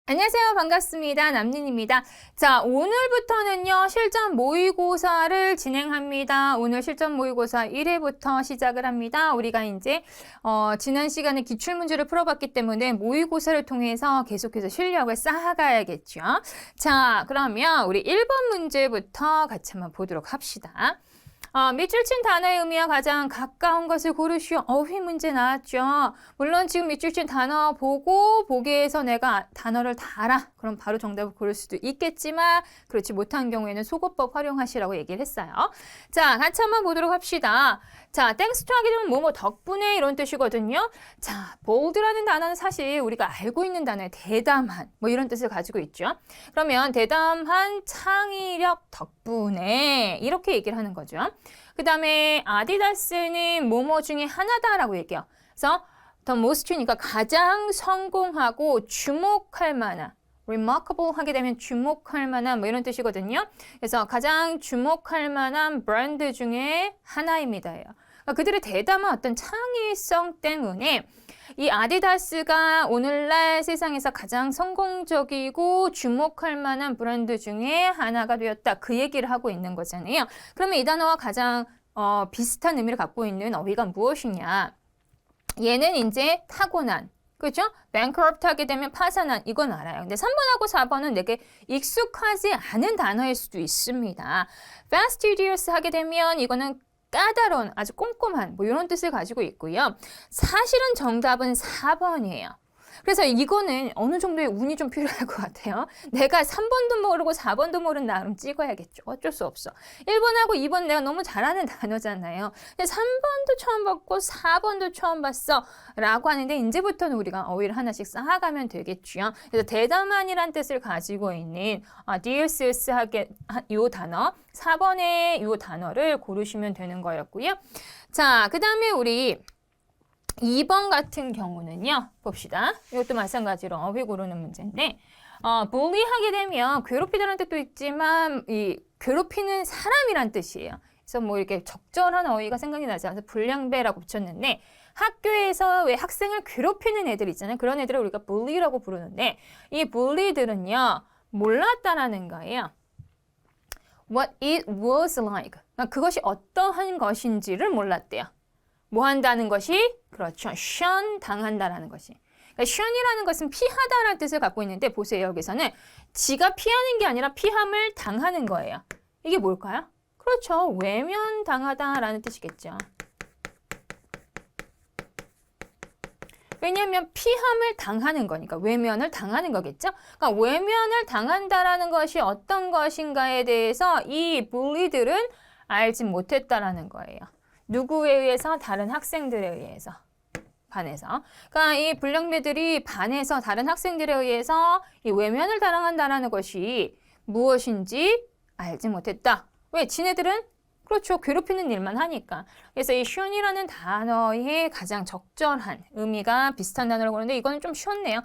안녕하세요. 반갑습니다. 남린입니다. 자, 오늘부터는요, 실전 모의고사를 진행합니다. 오늘 실전 모의고사 1회부터 시작을 합니다. 우리가 이제, 지난 시간에 기출문제를 풀어봤기 때문에 모의고사를 통해서 계속해서 실력을 쌓아가야겠죠. 자, 그러면 우리 1번 문제부터 같이 한번 보도록 합시다. 밑줄 친 단어의 의미와 가장 가까운 것을 고르시오. 어휘 문제 나왔죠. 물론 지금 밑줄 친 단어 보고 보기에서 내가 단어를 다 알아. 그럼 바로 정답을 고를 수도 있겠지만 그렇지 못한 경우에는 소거법 활용하시라고 얘기를 했어요. 자, 같이 한번 보도록 합시다. 자, 땡스 투 하게 되면 뭐뭐 덕분에 이런 뜻이거든요. 자, bold라는 단어는 사실 우리가 알고 있는 단어에 대담한 뭐 이런 뜻을 가지고 있죠. 그러면 대담한 창의력 덕분에 이렇게 얘기를 하는 거죠. 그 다음에 아디다스는 뭐뭐 중에 하나다라고 얘기해요. 그래서 the most니까 가장 성공하고 주목할 만한 remarkable 하게 되면 주목할 만한 뭐 이런 뜻이거든요. 그래서 가장 주목할 만한 브랜드 중에 하나입니다. 그러니까 그들의 대담한 어떤 창의성 때문에 이 아디다스가 오늘날 세상에서 가장 성공적이고 주목할 만한 브랜드 중에 하나가 되었다. 그 얘기를 하고 있는 거잖아요. 그러면 이 단어와 가장 비슷한 의미를 갖고 있는 어휘가 무엇이냐? 얘는 이제 타고난, 그죠? bankrupt 하게 되면 파산한, 이건 알아요. 근데 3번하고 4번은 내게 익숙하지 않은 단어일 수도 있습니다. fastidious 하게 되면 이거는 까다로운, 아주 꼼꼼한 뭐 이런 뜻을 가지고 있고요. 사실은 정답은 4번이에요. 그래서 이거는 어느 정도의 운이 좀 필요할 것 같아요. 내가 3번도 모르고 4번도 모르는 나름 찍어야겠죠. 어쩔 수 없어. 1번하고 2번 내가 너무 잘하는 단어잖아요. 근데 3번도 처음 봤고 4번도 처음 봤어 라고 하는데 이제부터는 우리가 어휘를 하나씩 쌓아가면 되겠죠. 그래서 대담한이란 뜻을 가지고 있는 dear's 하게 이 단어 4번의 이 단어를 고르시면 되는 거였고요. 자, 그 다음에 우리 2번 같은 경우는요. 봅시다. 이것도 마찬가지로 어휘 고르는 문제인데 bully 하게 되면 괴롭히다는 뜻도 있지만 이 괴롭히는 사람이란 뜻이에요. 그래서 뭐 이렇게 적절한 어휘가 생각이 나지 않아서 불량배라고 붙였는데 학교에서 왜 학생을 괴롭히는 애들 있잖아요. 그런 애들을 우리가 bully라고 부르는데 이 bully들은요. 몰랐다라는 거예요. What it was like. 그것이 어떠한 것인지를 몰랐대요. 뭐 한다는 것이? 그렇죠. shun 당한다라는 것이. 그러니까 shun이라는 것은 피하다라는 뜻을 갖고 있는데 보세요. 여기서는 지가 피하는 게 아니라 피함을 당하는 거예요. 이게 뭘까요? 그렇죠. 외면당하다라는 뜻이겠죠. 왜냐하면 피함을 당하는 거니까 외면을 당하는 거겠죠. 그러니까 외면을 당한다라는 것이 어떤 것인가에 대해서 이 bully들은 알지 못했다라는 거예요. 누구에 의해서? 다른 학생들에 의해서. 반에서. 그러니까 이 불량배들이 반에서 다른 학생들에 의해서 이 외면을 당한다라는 것이 무엇인지 알지 못했다. 왜? 지네들은 그렇죠. 괴롭히는 일만 하니까. 그래서 이 shun이라는 단어의 가장 적절한 의미가 비슷한 단어라고 그러는데 이거는 좀 쉬웠네요.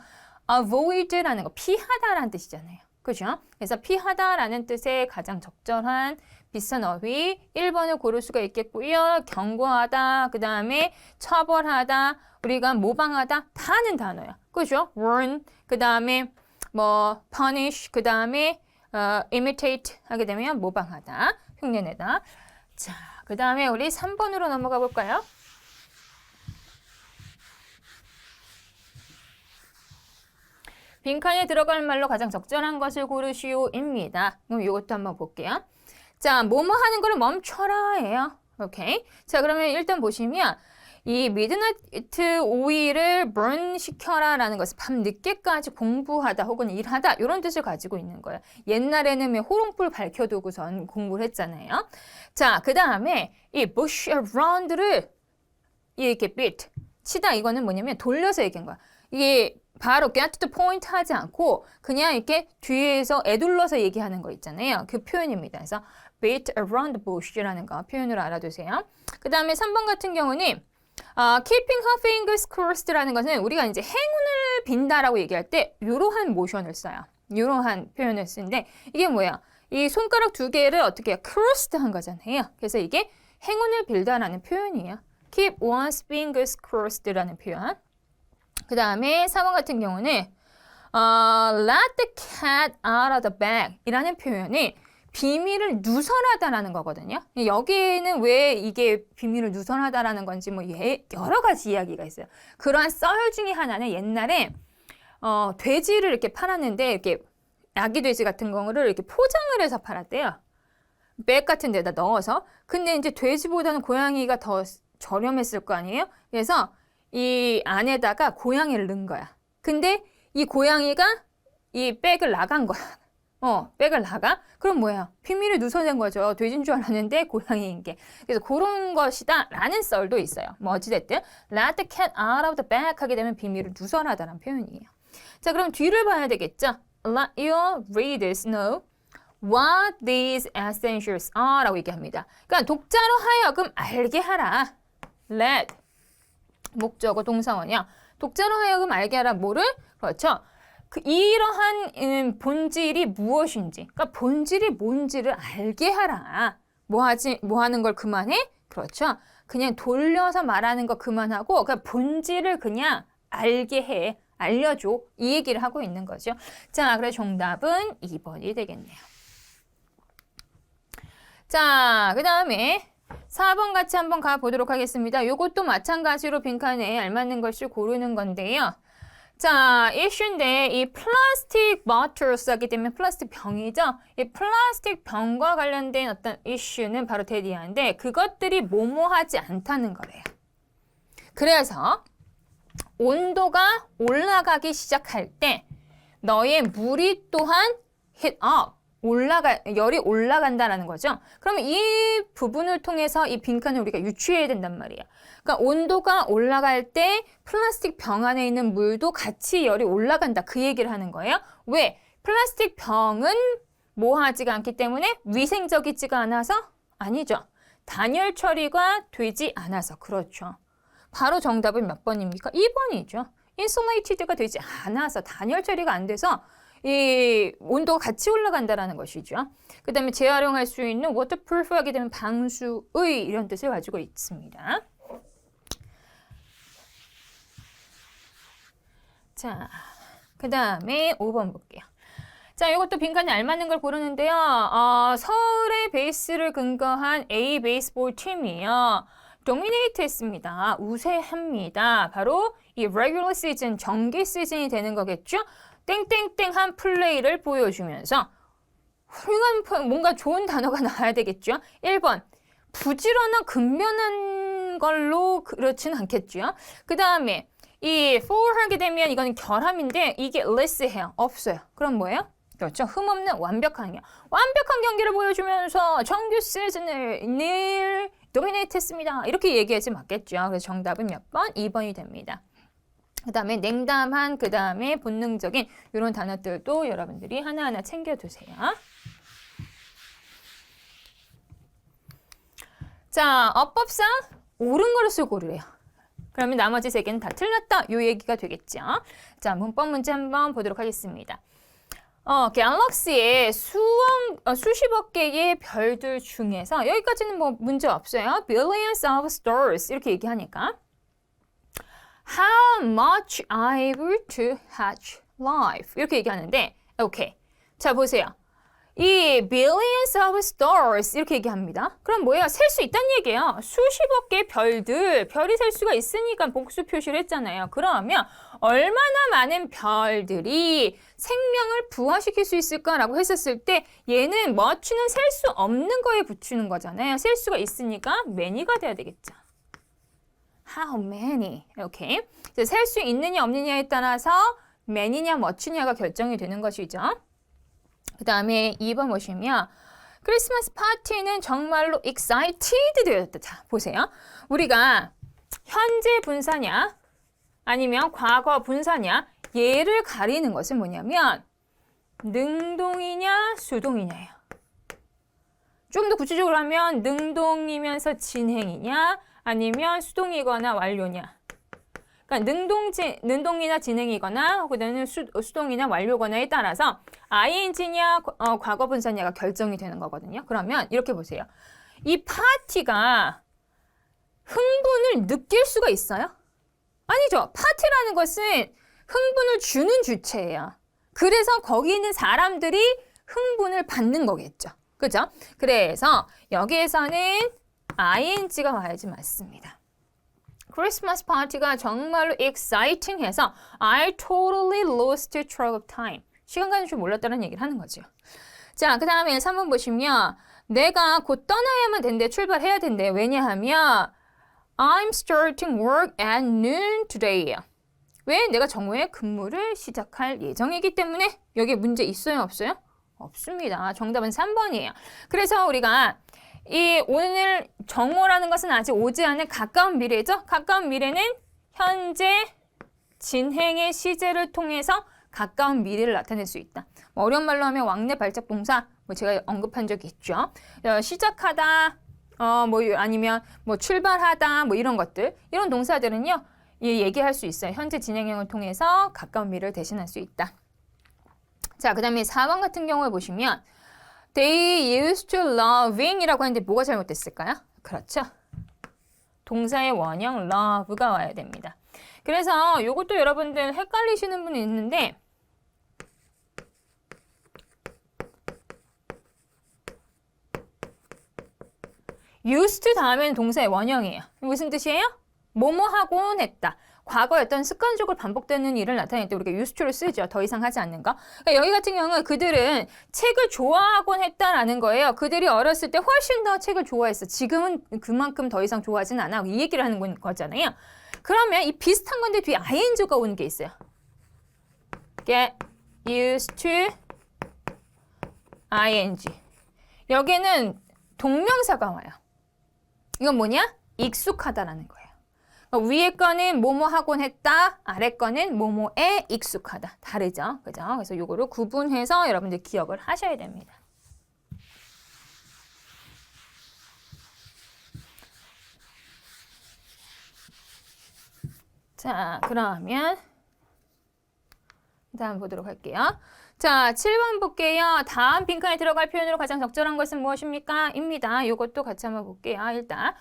avoid라는 거 피하다라는 뜻이잖아요. 그죠? 그래서 피하다라는 뜻의 가장 적절한 비슷한 어휘 1번을 고를 수가 있겠고요. 경고하다, 그 다음에 처벌하다, 우리가 모방하다 다 하는 단어야. 그죠? warn, 그 다음에 뭐 punish, 그 다음에 imitate 하게 되면 모방하다, 흉내내다. 자, 그 다음에 우리 3번으로 넘어가 볼까요? 빈칸에 들어갈 말로 가장 적절한 것을 고르시오입니다. 그럼 이것도 한번 볼게요. 자, 뭐뭐 하는 거를 멈춰라예요. 오케이. 자, 그러면 일단 보시면 이 미드나이트 오일을 burn 시켜라라는 것은 밤 늦게까지 공부하다 혹은 일하다 이런 뜻을 가지고 있는 거예요. 옛날에는 왜 호롱불 밝혀두고선 공부를 했잖아요. 자, 그 다음에 이 push around를 이렇게 beat 치다 이거는 뭐냐면 돌려서 얘기한 거야. 이게 바로 get to the point 하지 않고 그냥 이렇게 뒤에서 애둘러서 얘기하는 거 있잖아요. 그 표현입니다. 그래서 beat around the bush라는 거 표현으로 알아두세요. 그 다음에 3번 같은 경우는 keeping her fingers crossed라는 것은 우리가 이제 행운을 빈다라고 얘기할 때 이러한 모션을 써요. 이러한 표현을 쓰는데 이게 뭐야? 이 손가락 두 개를 어떻게 해요? crossed 한 거잖아요. 그래서 이게 행운을 빌다라는 표현이에요. keep one's fingers crossed라는 표현. 그 다음에 4번 같은 경우는 let the cat out of the bag 이라는 표현이 비밀을 누설하다라는 거거든요. 여기에는 왜 이게 비밀을 누설하다라는 건지 뭐 여러 가지 이야기가 있어요. 그러한 썰 중에 하나는 옛날에 돼지를 이렇게 팔았는데 이렇게 아기 돼지 같은 거를 이렇게 포장을 해서 팔았대요. 백 같은 데다 넣어서. 근데 이제 돼지보다는 고양이가 더 저렴했을 거 아니에요? 그래서 이 안에다가 고양이를 넣은 거야. 근데 이 고양이가 이 백을 나간 거야. 백을 나가? 그럼 뭐야? 비밀을 누설된 거죠. 돼지인 줄 알았는데 고양이인 게. 그래서 그런 것이다 라는 썰도 있어요. 뭐 어찌됐든 let the cat out of the bag 하게 되면 비밀을 누설하다라는 표현이에요. 자, 그럼 뒤를 봐야 되겠죠? Let your readers know what these essentials are 라고 얘기합니다. 그러니까 독자로 하여금 알게 하라. let 목적어 동사원이야. 독자로 하여금 알게 하라. 뭐를? 그렇죠. 이러한 본질이 무엇인지, 그러니까 본질이 뭔지를 알게 하라. 뭐 하는 걸 그만해? 그렇죠. 그냥 돌려서 말하는 거 그만하고, 그냥 본질을 그냥 알게 해. 알려줘. 이 얘기를 하고 있는 거죠. 자, 그래서 정답은 2번이 되겠네요. 자, 그 다음에 4번 같이 한번 가보도록 하겠습니다. 요것도 마찬가지로 빈칸에 알맞는 것을 고르는 건데요. 자, 이슈인데 이 플라스틱 bottles 하게 되면 플라스틱 병이죠. 이 플라스틱 병과 관련된 어떤 이슈는 바로 대디아인데 그것들이 뭐뭐하지 않다는 거래요. 그래서 온도가 올라가기 시작할 때 너의 물이 또한 heat up, 열이 올라간다라는 거죠. 그러면 이 부분을 통해서 이 빈칸을 우리가 유추해야 된단 말이에요. 그러니까 온도가 올라갈 때 플라스틱 병 안에 있는 물도 같이 열이 올라간다. 그 얘기를 하는 거예요. 왜? 플라스틱 병은 뭐하지가 않기 때문에 위생적이지가 않아서? 아니죠. 단열 처리가 되지 않아서. 그렇죠. 바로 정답은 몇 번입니까? 2번이죠. 인슐레이티드가 되지 않아서 단열 처리가 안 돼서 이 온도가 같이 올라간다라는 것이죠. 그 다음에 재활용할 수 있는 waterproof 하게 되면 방수의 이런 뜻을 가지고 있습니다. 자, 그 다음에 5번 볼게요. 자, 이것도 빈칸에 알맞는 걸 고르는데요. 서울의 베이스를 근거한 A 베이스볼 팀이요. 도미네이트 했습니다. 우세합니다. 바로 이 regular season, 정기 시즌이 되는 거겠죠? 땡땡땡한 플레이를 보여주면서 훌륭한 뭔가 좋은 단어가 나와야 되겠죠? 1번, 부지런한 근면한 걸로 그렇진 않겠죠? 그 다음에 이 for 하게 되면 이거는 결함인데 이게 less해요. 없어요. 그럼 뭐예요? 그렇죠. 흠없는 완벽한 경기를 보여주면서 정규 시즌을 늘 도미네이트 했습니다. 이렇게 얘기하지 맞겠죠. 그래서 정답은 몇 번? 2번이 됩니다. 그 다음에 냉담한, 그 다음에 본능적인 이런 단어들도 여러분들이 하나하나 챙겨두세요. 자, 어법상 옳은 것을 고르래요. 그러면 나머지 세 개는 다 틀렸다. 이 얘기가 되겠죠. 자, 문법 문제 한번 보도록 하겠습니다. 갤럭시의 수십억 개의 별들 중에서 여기까지는 뭐 문제 없어요. Billions of stars 이렇게 얘기하니까 How much able to hatch life 이렇게 얘기하는데 오케이. 자, 보세요. 이 billions of stars 이렇게 얘기합니다. 그럼 뭐예요? 셀 수 있다는 얘기예요. 수십억 개의 별이 셀 수가 있으니까 복수 표시를 했잖아요. 그러면 얼마나 많은 별들이 생명을 부화시킬 수 있을까라고 했었을 때 얘는 much는 셀 수 없는 거에 붙이는 거잖아요. 셀 수가 있으니까 many가 돼야 되겠죠. How many? 오케이. 셀 수 있느냐 없느냐에 따라서 many냐 much냐가 결정이 되는 것이죠. 그 다음에 2번 보시면 크리스마스 파티는 정말로 excited 되었다. 자, 보세요. 우리가 현재 분사냐 아니면 과거 분사냐 얘를 가리는 것은 뭐냐면 능동이냐 수동이냐예요. 좀 더 구체적으로 하면 능동이면서 진행이냐 아니면 수동이거나 완료냐. 그러니까 능동이나 진행이거나 혹은 수동이나 완료거나에 따라서 ing냐 과거 분사냐가 결정이 되는 거거든요. 그러면 이렇게 보세요. 이 파티가 흥분을 느낄 수가 있어요? 아니죠. 파티라는 것은 흥분을 주는 주체예요. 그래서 거기 있는 사람들이 흥분을 받는 거겠죠. 그죠? 그래서 여기에서는 ing가 와야지 맞습니다. 크리스마스 파티가 정말로 exciting해서 I totally lost track of time. 시간 가는 줄 몰랐다는 얘기를 하는 거죠. 자, 그 다음에 3번 보시면 내가 곧 떠나야만 된대, 출발해야 된대. 왜냐하면 I'm starting work at noon today. 왜? 내가 정오에 근무를 시작할 예정이기 때문에. 여기에 문제 있어요? 없어요? 없습니다. 정답은 3번이에요. 그래서 우리가 이 오늘 정오라는 것은 아직 오지 않은 가까운 미래죠. 가까운 미래는 현재 진행의 시제를 통해서 가까운 미래를 나타낼 수 있다. 뭐 어려운 말로 하면 왕래 발작 동사, 뭐 제가 언급한 적이 있죠. 시작하다, 뭐 아니면 뭐 출발하다, 뭐 이런 것들, 이런 동사들은요, 얘기할 수 있어요. 현재 진행형을 통해서 가까운 미래를 대신할 수 있다. 자, 그 다음에 4번 같은 경우에 보시면 They used to loving 이라고 하는데 뭐가 잘못됐을까요? 그렇죠. 동사의 원형 love가 와야 됩니다. 그래서 이것도 여러분들 헷갈리시는 분이 있는데 used to 다음에는 동사의 원형이에요. 무슨 뜻이에요? 뭐뭐 하곤 했다. 과거에 어떤 습관적으로 반복되는 일을 나타낼 때 우리가 used to를 쓰죠. 더 이상 하지 않는 거. 그러니까 여기 같은 경우는 그들은 책을 좋아하곤 했다라는 거예요. 그들이 어렸을 때 훨씬 더 책을 좋아했어. 지금은 그만큼 더 이상 좋아하진 않아. 이 얘기를 하는 거잖아요. 그러면 이 비슷한 건데 뒤에 ing가 오는 게 있어요. Get used to ing. 여기는 동명사가 와요. 이건 뭐냐? 익숙하다라는 거예요. 위에 거는 뭐뭐 하곤 했다, 아래 거는 뭐뭐에 익숙하다. 다르죠? 그죠? 그래서 요거를 구분해서 여러분들 기억을 하셔야 됩니다. 자, 그러면 다음 보도록 할게요. 자, 7번 볼게요. 다음 빈칸에 들어갈 표현으로 가장 적절한 것은 무엇입니까? 입니다. 요것도 같이 한번 볼게요. 일단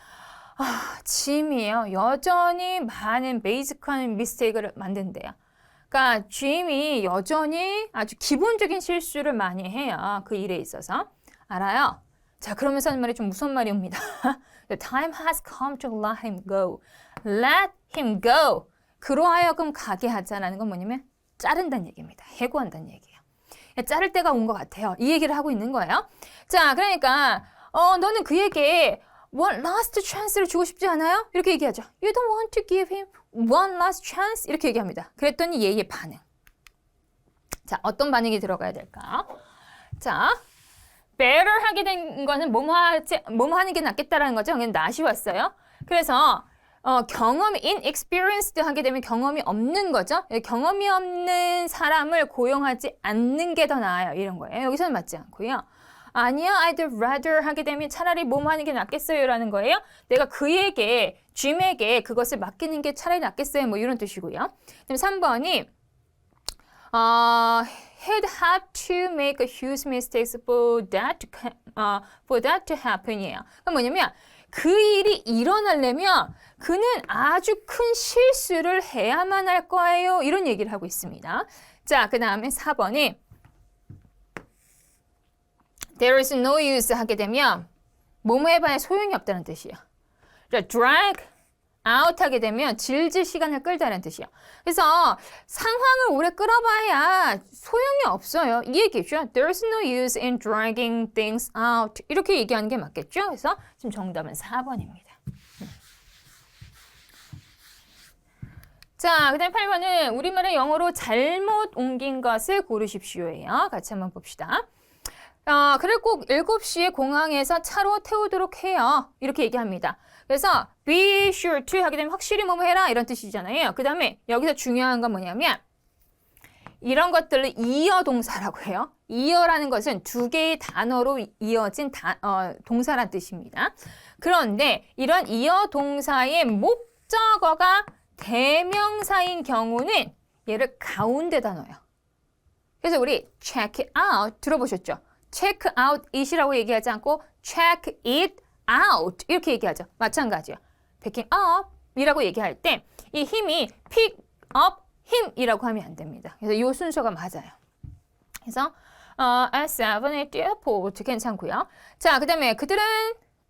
짐이에요. 여전히 많은 베이직한 미스테이크를 만든대요. 그러니까 짐이 여전히 아주 기본적인 실수를 많이 해요. 그 일에 있어서. 알아요? 자, 그러면서 하는 말이 좀 무서운 말이 옵니다. The time has come to let him go. Let him go. 그로 하여금 가게 하자라는 건 뭐냐면 자른다는 얘기입니다. 해고한다는 얘기예요. 자를 때가 온 것 같아요. 이 얘기를 하고 있는 거예요. 자, 그러니까 너는 그에게 one last chance를 주고 싶지 않아요? 이렇게 얘기하죠. You don't want to give him one last chance? 이렇게 얘기합니다. 그랬더니 얘의 반응. 자, 어떤 반응이 들어가야 될까? 자, better 하게 된 거는 뭐뭐 하는 게 낫겠다라는 거죠. 그냥 not이 왔어요. 그래서 경험이 inexperienced 하게 되면 경험이 없는 거죠. 경험이 없는 사람을 고용하지 않는 게 더 나아요. 이런 거예요. 여기서는 맞지 않고요. 아니야, I'd rather 하게 되면 차라리 뭐뭐 하는 게 낫겠어요 라는 거예요. 내가 그에게, 짐에게 그것을 맡기는 게 차라리 낫겠어요. 뭐 이런 뜻이고요. 그럼 3번이 he'd have to make a huge mistakes for that to happen 이에요. 그럼 뭐냐면 그 일이 일어나려면 그는 아주 큰 실수를 해야만 할 거예요. 이런 얘기를 하고 있습니다. 자, 그 다음에 4번이 There is no use 하게 되면 뭐뭐 해봐야 소용이 없다는 뜻이에요. drag out 하게 되면 질질 시간을 끌다는 뜻이에요. 그래서 상황을 오래 끌어봐야 소용이 없어요. 이 얘기죠. There is no use in dragging things out. 이렇게 얘기하는 게 맞겠죠? 그래서 지금 정답은 4번입니다. 자, 그 다음에 8번은 우리말의 영어로 잘못 옮긴 것을 고르십시오예요. 같이 한번 봅시다. 그래 꼭 7시에 공항에서 차로 태우도록 해요. 이렇게 얘기합니다. 그래서 be sure to 하게 되면 확실히 뭐뭐 해라 이런 뜻이잖아요. 그 다음에 여기서 중요한 건 뭐냐면 이런 것들을 이어 동사라고 해요. 이어라는 것은 두 개의 단어로 이어진 동사란 뜻입니다. 그런데 이런 이어 동사의 목적어가 대명사인 경우는 얘를 가운데다 넣어요. 그래서 우리 check it out 들어보셨죠? check out it이라고 얘기하지 않고 check it out 이렇게 얘기하죠. 마찬가지예요. picking up 이라고 얘기할 때 이 힘이 pick up him이라고 하면 안 됩니다. 그래서 이 순서가 맞아요. 그래서 at 7 at the airport 괜찮고요. 자, 그다음에 그들의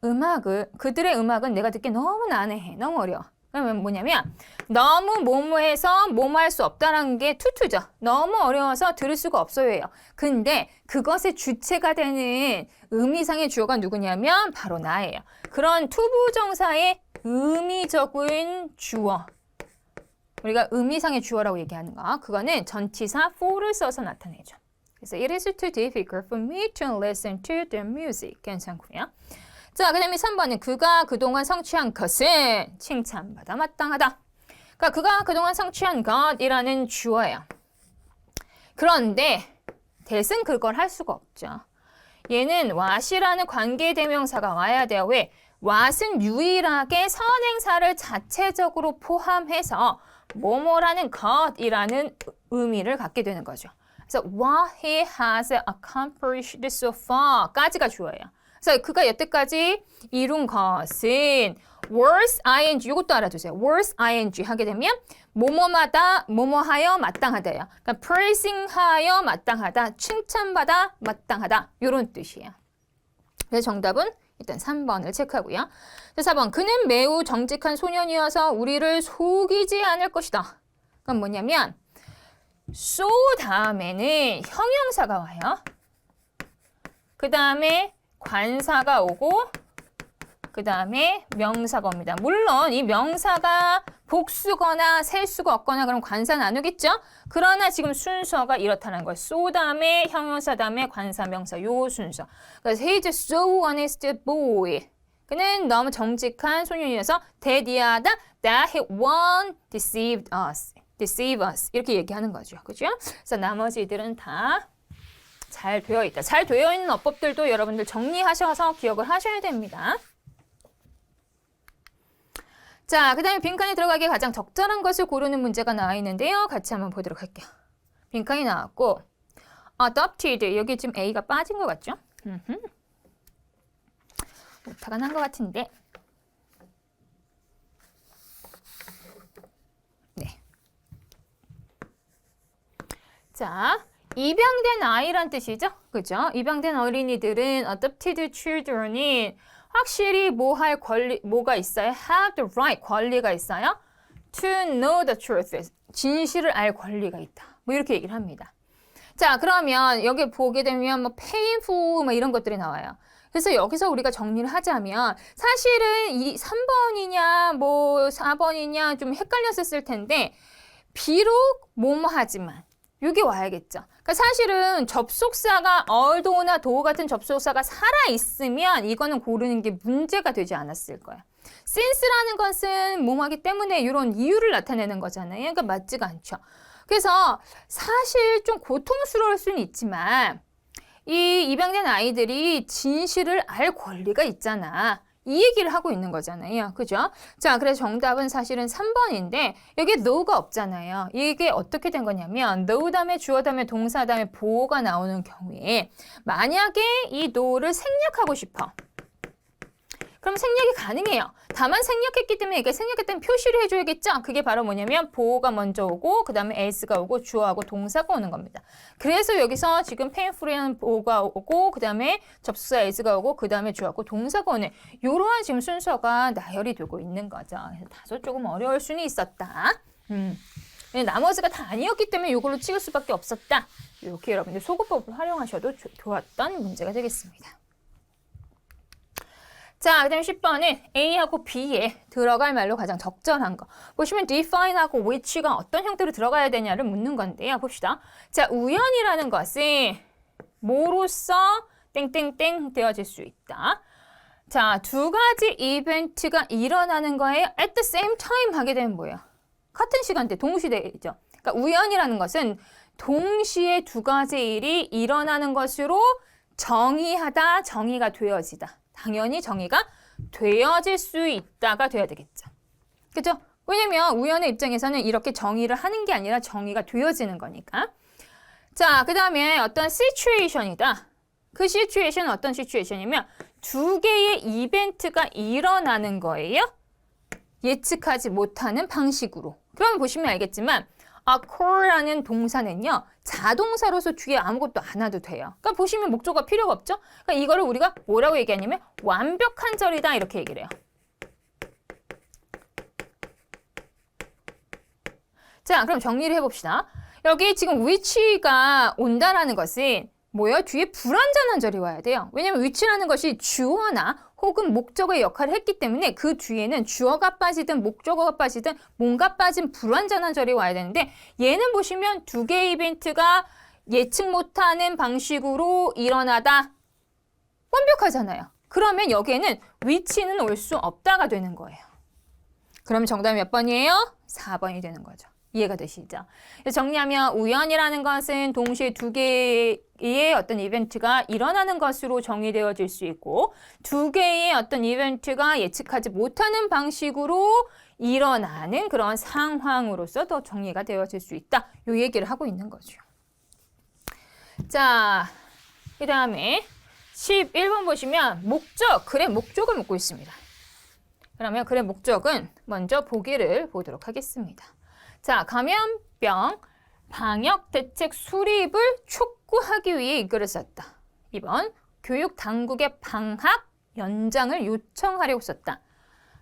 음악은 내가 듣기 너무 난해해. 너무 어려워. 그러면 뭐냐면 너무 뭐뭐해서 뭐뭐할 수 없다라는 게 투투죠. 너무 어려워서 들을 수가 없어요예요. 근데 그것의 주체가 되는 의미상의 주어가 누구냐면 바로 나예요. 그런 투부정사의 의미적인 주어. 우리가 의미상의 주어라고 얘기하는 거. 그거는 전치사 for를 써서 나타내죠. 그래서 it is too difficult for me to listen to the music. 괜찮고요. 자, 그 다음에 3번은 그가 그동안 성취한 것은 칭찬받아 마땅하다. 그러니까 그가 그동안 성취한 것이라는 주어예요. 그런데 that은 그걸 할 수가 없죠. 얘는 what이라는 관계대명사가 와야 돼요. 왜? what은 유일하게 선행사를 자체적으로 포함해서 뭐뭐라는 것이라는 의미를 갖게 되는 거죠. 그래서 what he has accomplished so far 까지가 주어예요. 그래서 그가 여태까지 이룬 것은 was ing 이것도 알아두세요. was ing 하게 되면 뭐뭐마다 뭐뭐하여 마땅하다예요. 그러니까 praising하여 마땅하다, 칭찬받아 마땅하다 이런 뜻이에요. 그래서 정답은 일단 3번을 체크하고요. 4번 그는 매우 정직한 소년이어서 우리를 속이지 않을 것이다. 그건 뭐냐면 so 다음에는 형용사가 와요. 그 다음에 관사가 오고 그 다음에 명사가 옵니다. 물론 이 명사가 복수거나 셀수가 없거나 그럼 관사는 안 오겠죠? 그러나 지금 순서가 이렇다는 거예요. so 다음에 형용사 다음에 관사 명사 요 순서. 그래서 he's so honest boy. 그는 너무 정직한 소년이어서 대디하다 that he won't deceive us. 이렇게 얘기하는 거죠. 그죠? 그래서 나머지들은 다 잘 되어 있다. 잘 되어 있는 어법들도 여러분들 정리하셔서 기억을 하셔야 됩니다. 자, 그 다음에 빈칸에 들어가기에 가장 적절한 것을 고르는 문제가 나와 있는데요. 같이 한번 보도록 할게요. 빈칸이 나왔고 adopted, 여기 지금 A가 빠진 것 같죠? 오타가 난 것 같은데. 네. 자, 입양된 아이란 뜻이죠. 그죠? 입양된 어린이들은 adopted children이 확실히 뭐할 권리, 뭐가 있어요? have the right, 권리가 있어요. to know the truth, 진실을 알 권리가 있다. 뭐 이렇게 얘기를 합니다. 자, 그러면 여기 보게 되면 뭐 painful 뭐 이런 것들이 나와요. 그래서 여기서 우리가 정리를 하자면 사실은 이 3번이냐 뭐 4번이냐 좀 헷갈렸었을 텐데 비록 뭐뭐 하지만 이게 와야겠죠. 그러니까 사실은 접속사가 although나 though 같은 접속사가 살아있으면 이거는 고르는 게 문제가 되지 않았을 거예요. since라는 것은 뭐하기 때문에 이런 이유를 나타내는 거잖아요. 그러니까 맞지가 않죠. 그래서 사실 좀 고통스러울 수는 있지만 이 입양된 아이들이 진실을 알 권리가 있잖아. 이 얘기를 하고 있는 거잖아요. 그죠? 자, 그래서 정답은 사실은 3번인데 여기에 no가 없잖아요. 이게 어떻게 된 거냐면 no 다음에 주어 다음에 동사 다음에 보어가 나오는 경우에 만약에 이 no를 생략하고 싶어. 그럼 생략이 가능해요. 다만 생략했기 때문에 이게 생략했다는 표시를 해줘야겠죠? 그게 바로 뭐냐면 보어가 먼저 오고 그 다음에 as가 오고 주어하고 동사가 오는 겁니다. 그래서 여기서 지금 painful이라는 보어가 오고 그 다음에 접속사 as가 오고 그 다음에 주어하고 동사가 오는 이러한 지금 순서가 나열이 되고 있는 거죠. 그래서 다소 조금 어려울 수는 있었다. 나머지가 다 아니었기 때문에 이걸로 찍을 수밖에 없었다. 이렇게 여러분들 소거법을 활용하셔도 좋았던 문제가 되겠습니다. 자, 그 다음에 10번은 A하고 B에 들어갈 말로 가장 적절한 거. 보시면 define하고 which가 어떤 형태로 들어가야 되냐를 묻는 건데요. 봅시다. 자, 우연이라는 것은 뭐로써 땡땡땡 되어질 수 있다. 자, 두 가지 이벤트가 일어나는 거에 at the same time 하게 되면 뭐예요? 같은 시간대, 동시대죠. 그러니까 우연이라는 것은 동시에 두 가지 일이 일어나는 것으로 정의하다, 정의가 되어지다. 당연히 정의가 되어질 수 있다가 돼야 되겠죠. 그죠? 왜냐면 우연의 입장에서는 이렇게 정의를 하는 게 아니라 정의가 되어지는 거니까. 자, 그 다음에 어떤 situation이다. 그 situation은 어떤 situation이면 두 개의 이벤트가 일어나는 거예요. 예측하지 못하는 방식으로. 그러면 보시면 알겠지만 occur라는 동사는요. 자동사로서 뒤에 아무것도 안 와도 돼요. 그러니까 보시면 목적어가 필요가 없죠. 그러니까 이거를 우리가 뭐라고 얘기하냐면 완벽한 절이다 이렇게 얘기를 해요. 자, 그럼 정리를 해봅시다. 여기 지금 which가 온다라는 것은 뭐예요? 뒤에 불완전한 절이 와야 돼요. 왜냐면 which라는 것이 주어나 혹은 목적어의 역할을 했기 때문에 그 뒤에는 주어가 빠지든 목적어가 빠지든 뭔가 빠진 불완전한 절이 와야 되는데 얘는 보시면 두 개의 이벤트가 예측 못하는 방식으로 일어나다 완벽하잖아요. 그러면 여기에는 which는 올 수 없다가 되는 거예요. 그럼 정답이 몇 번이에요? 4번이 되는 거죠. 이해가 되시죠? 정리하면 우연이라는 것은 동시에 두 개의 어떤 이벤트가 일어나는 것으로 정의되어질 수 있고 두 개의 어떤 이벤트가 예측하지 못하는 방식으로 일어나는 그런 상황으로서도 정리가 되어질 수 있다. 이 얘기를 하고 있는 거죠. 자, 그 다음에 11번 보시면 목적, 글의 목적을 묻고 있습니다. 그러면 글의 목적은 먼저 보기를 보도록 하겠습니다. 자, 감염병 방역 대책 수립을 촉구하기 위해 이 글을 썼다. 2번, 교육 당국의 방학 연장을 요청하려고 썼다.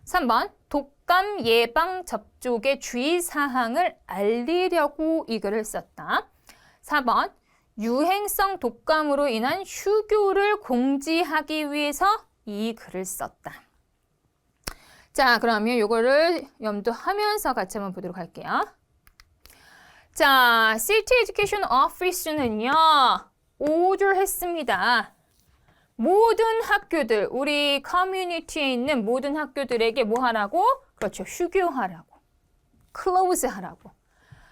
3번, 독감 예방 접종의 주의사항을 알리려고 이 글을 썼다. 4번, 유행성 독감으로 인한 휴교를 공지하기 위해서 이 글을 썼다. 자, 그러면 이거를 염두하면서 같이 한번 보도록 할게요. 자, City Education Office는요, order 했습니다. 모든 학교들, 우리 커뮤니티에 있는 모든 학교들에게 뭐 하라고? 그렇죠, 휴교하라고. close 하라고.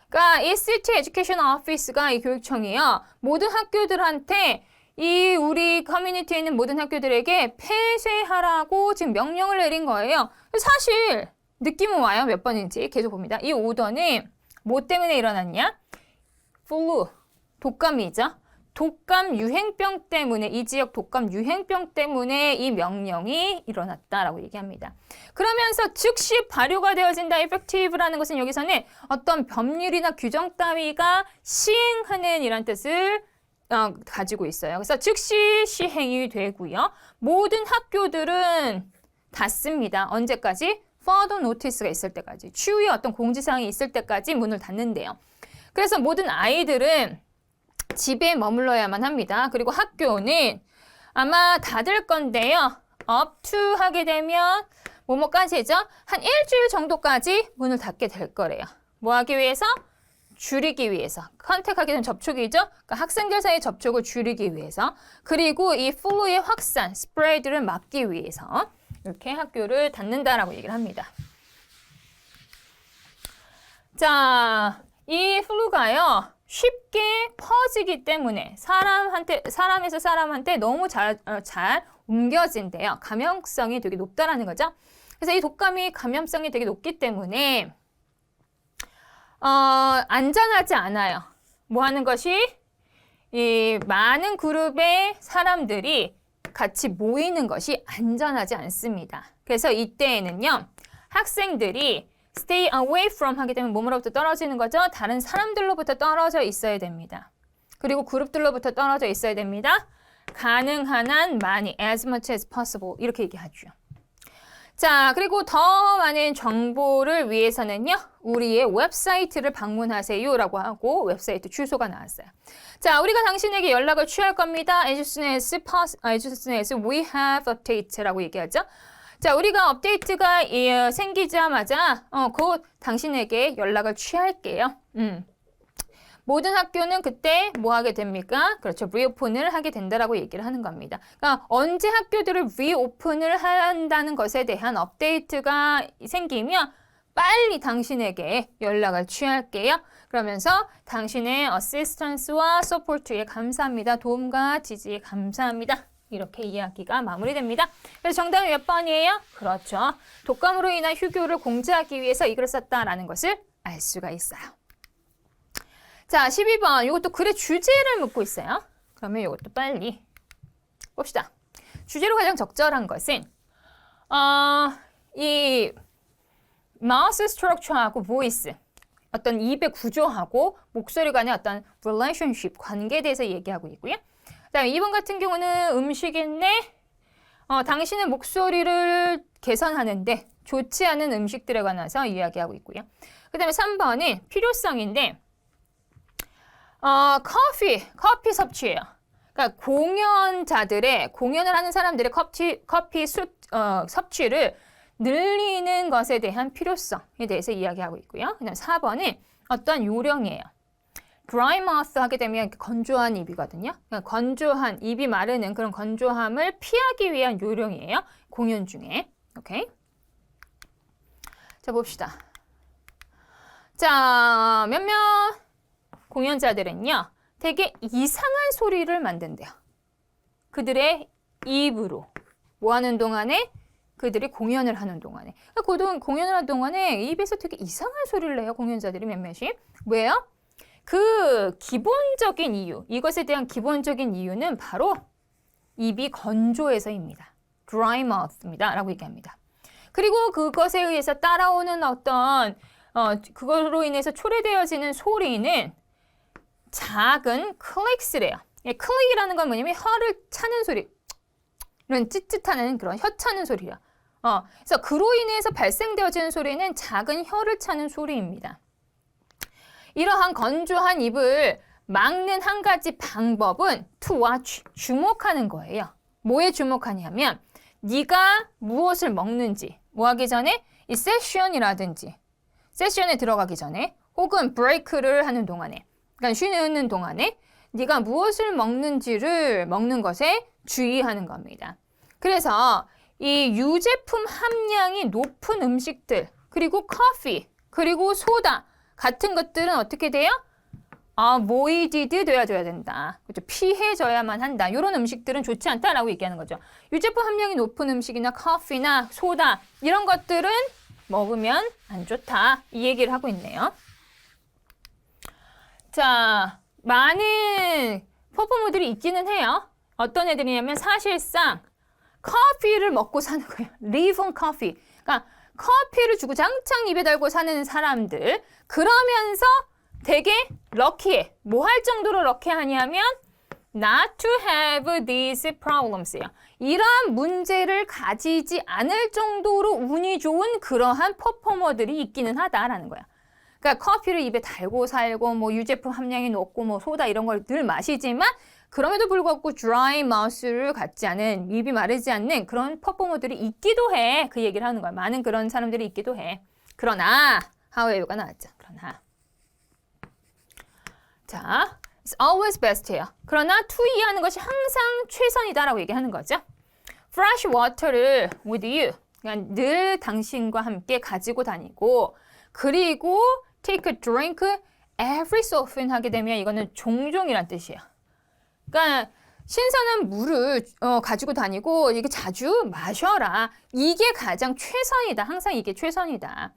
그러니까 이 City Education Office가 이 교육청이요, 모든 학교들한테 이 우리 커뮤니티에 있는 모든 학교들에게 폐쇄하라고 지금 명령을 내린 거예요. 사실 느낌은 와요. 몇 번인지 계속 봅니다. 이 오더는 뭐 때문에 일어났냐? flu, 독감이죠. 독감 유행병 때문에 이 지역 독감 유행병 때문에 이 명령이 일어났다라고 얘기합니다. 그러면서 즉시 발효가 되어진다. effective라는 것은 여기서는 어떤 법률이나 규정 따위가 시행하는 이란 뜻을 가지고 있어요. 그래서 즉시 시행이 되고요. 모든 학교들은 닫습니다. 언제까지? further notice가 있을 때까지. 추후에 어떤 공지사항이 있을 때까지 문을 닫는데요. 그래서 모든 아이들은 집에 머물러야만 합니다. 그리고 학교는 아마 닫을 건데요. up to 하게 되면 뭐뭐까지죠? 한 일주일 정도까지 문을 닫게 될 거래요. 뭐 하기 위해서? 줄이기 위해서. 컨택하게 된 접촉이죠. 그러니까 학생들 사이의 접촉을 줄이기 위해서. 그리고 이 플루의 확산, 스프레드를 막기 위해서 이렇게 학교를 닫는다라고 얘기를 합니다. 자, 이 플루가요. 쉽게 퍼지기 때문에 사람에서 사람한테 너무 잘 옮겨진대요. 감염성이 되게 높다라는 거죠. 그래서 이 독감이 감염성이 되게 높기 때문에 안전하지 않아요. 뭐 하는 것이? 이 많은 그룹의 사람들이 같이 모이는 것이 안전하지 않습니다. 그래서 이때에는요, 학생들이 stay away from 하게 되면 몸으로부터 떨어지는 거죠. 다른 사람들로부터 떨어져 있어야 됩니다. 그리고 그룹들로부터 떨어져 있어야 됩니다. 가능한 한 많이, as much as possible 이렇게 얘기하죠. 자, 그리고 더 많은 정보를 위해서는요, 우리의 웹사이트를 방문하세요라고 하고 웹사이트 주소가 나왔어요. 자, 우리가 당신에게 연락을 취할 겁니다. as soon as we have update라고 얘기하죠. 자, 우리가 업데이트가 생기자마자 곧 당신에게 연락을 취할게요. 모든 학교는 그때 뭐 하게 됩니까? 그렇죠. 리오픈을 하게 된다라고 얘기를 하는 겁니다. 그러니까 언제 학교들을 리오픈을 한다는 것에 대한 업데이트가 생기면 빨리 당신에게 연락을 취할게요. 그러면서 당신의 어시스턴스와 서포트에 감사합니다. 도움과 지지에 감사합니다. 이렇게 이야기가 마무리됩니다. 그래서 정답이 몇 번이에요? 그렇죠. 독감으로 인한 휴교를 공지하기 위해서 이걸 썼다라는 것을 알 수가 있어요. 자, 12번. 이것도 글의 주제를 묻고 있어요. 그러면 이것도 빨리 봅시다. 주제로 가장 적절한 것은 이 마우스 스트럭처하고 보이스 어떤 입의 구조하고 목소리 간의 어떤 relationship, 관계에 대해서 얘기하고 있고요. 그다음에 2번 같은 경우는 음식인데 당신의 목소리를 개선하는데 좋지 않은 음식들에 관해서 이야기하고 있고요. 그 다음에 3번이 필요성인데 커피 섭취예요. 그러니까 공연을 하는 사람들의 커피 섭취를 늘리는 것에 대한 필요성에 대해서 이야기하고 있고요. 그다음 4번은 어떤 요령이에요. dry mouth 하게 되면 건조한 입이거든요. 그러니까 건조한 입이 마르는 그런 건조함을 피하기 위한 요령이에요. 공연 중에. 오케이. 자, 봅시다. 자, 몇몇 공연자들은요. 되게 이상한 소리를 만든대요. 그들의 입으로. 뭐 하는 동안에? 그들이 공연을 하는 동안에. 그러니까 공연을 하는 동안에 입에서 되게 이상한 소리를 내요. 공연자들이 몇몇이. 왜요? 그 기본적인 이유, 이것에 대한 기본적인 이유는 바로 입이 건조해서입니다. dry mouth입니다. 라고 얘기합니다. 그리고 그것에 의해서 따라오는 어떤 그걸로 인해서 초래되어지는 소리는 작은 클릭스래요. 클릭이라는 건 뭐냐면 혀를 차는 소리, 이런 찌릿하는 그런 혀 차는 소리야. 그래서 그로 인해서 발생되어지는 소리는 작은 혀를 차는 소리입니다. 이러한 건조한 입을 막는 한 가지 방법은 to watch, 주목하는 거예요. 뭐에 주목하냐면 네가 무엇을 먹는지, 뭐 하기 전에 이 세션이라든지 세션에 들어가기 전에 혹은 브레이크를 하는 동안에, 그러니까 쉬는 동안에 네가 무엇을 먹는지를 먹는 것에 주의하는 겁니다. 그래서 이 유제품 함량이 높은 음식들, 그리고 커피, 그리고 소다 같은 것들은 어떻게 돼요? avoided 돼야 된다. 그렇죠? 피해져야만 한다. 이런 음식들은 좋지 않다라고 얘기하는 거죠. 유제품 함량이 높은 음식이나 커피나 소다 이런 것들은 먹으면 안 좋다. 이 얘기를 하고 있네요. 자, 많은 퍼포머들이 있기는 해요. 어떤 애들이냐면 사실상 커피를 먹고 사는 거예요. live on coffee. 그러니까 커피를 주고 장창 입에 달고 사는 사람들. 그러면서 되게 럭키해. 뭐 할 정도로 럭키하냐면 not to have these problems예요. 이러한 문제를 가지지 않을 정도로 운이 좋은 그러한 퍼포머들이 있기는 하다라는 거야. 그러니까 커피를 입에 달고 살고 뭐 유제품 함량이 높고 뭐 소다 이런 걸 늘 마시지만 그럼에도 불구하고 dry mouth를 갖지 않은, 입이 마르지 않는 그런 퍼포머들이 있기도 해. 그 얘기를 하는 거야. 많은 그런 사람들이 있기도 해. 그러나 however가 나왔죠. 그러나 자, it's always best예요. 그러나 to 이하는 것이 항상 최선이다라고 얘기하는 거죠. fresh water를 with you, 그러니까 늘 당신과 함께 가지고 다니고, 그리고 take a drink every so often 하게 되면 이거는 종종이란 뜻이에요. 그러니까 신선한 물을 가지고 다니고 이게 자주 마셔라. 이게 가장 최선이다. 항상 이게 최선이다.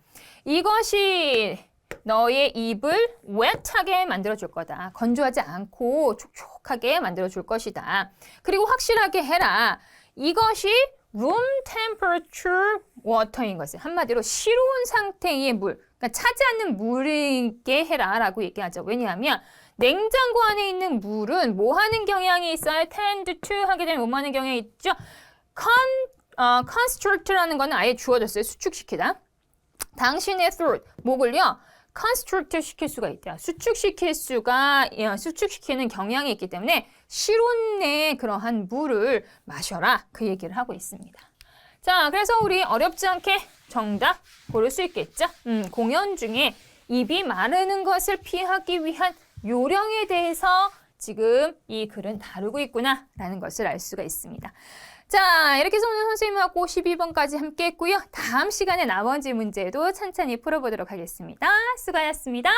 이것이 너의 입을 wet하게 만들어줄 거다. 건조하지 않고 촉촉하게 만들어줄 것이다. 그리고 확실하게 해라. 이것이 room temperature water인 것을 한마디로 실온 상태의 물, 그러니까 차지 않는 물이게 해라 라고 얘기하죠. 왜냐하면 냉장고 안에 있는 물은 뭐 하는 경향이 있어요? tend to 하게 되면 뭐 하는 경향이 있죠? constrict라는 거는 아예 주어졌어요. 수축시키다. 당신의 throat, 목을요. constrict 시킬 수가 있대요. 수축시키는 경향이 있기 때문에 실온의 그러한 물을 마셔라. 그 얘기를 하고 있습니다. 자, 그래서 우리 어렵지 않게 정답 고를 수 있겠죠? 공연 중에 입이 마르는 것을 피하기 위한 요령에 대해서 지금 이 글은 다루고 있구나라는 것을 알 수가 있습니다. 자, 이렇게 해서 오늘 선생님하고 12번까지 함께 했고요. 다음 시간에 나머지 문제도 찬찬히 풀어보도록 하겠습니다. 수고하셨습니다.